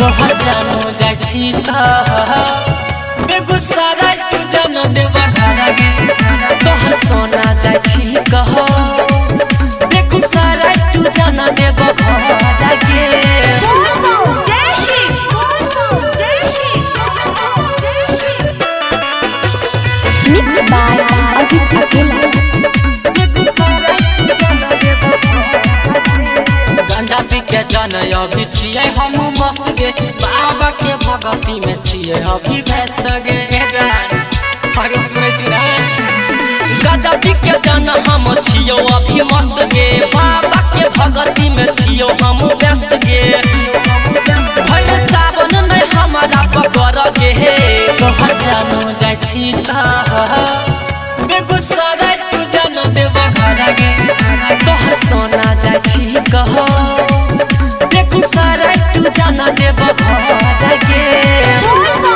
तोहर जानो जाइ छी बेगूसराय तू जानो देवा धारा गे तोहर सोना जाइ छी कह बेगूसराय तू जाना देवा धारा गे Mixed by Ajit Akela. गंजा पी के जन अभी छिए हम मस्त गे बाबा के भगती में छिए अभी व्यस्त गे अरे सुनै छी ना गंजा पी के जन हम छियो अभी मस्त गे बाबा के भगती में छियो हम व्यस्त गे भइल सावन में हमारा पकड़ गे तोहर जानो जाइ छी बेगूसराय तू जानो देवा धारा गे तोहर सोना जाइ छी कह बेगूसराय तू जाना देवा धारा गे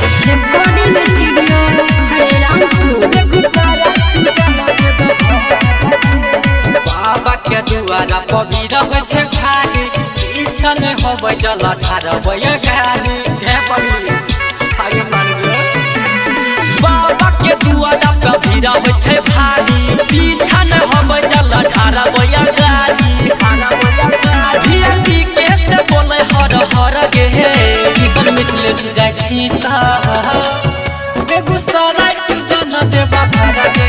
Recording studio, Harerampur. बाबा के दुआरा पवित्र होइ छै खाली इच्छा नहीं होबै जल ठारबै गाली हे बलि अरे मान गे बाबा के दुआरा पे भीड़ होइ छै भारी पीछा न होबै जल ढारबै गाली भियती के से बोले हर हर गे किशन मिथिलेश जाइ छी बेगूसराय तू जानो देवा धारा गे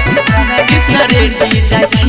कृष्ण रेड्डी जाइ छी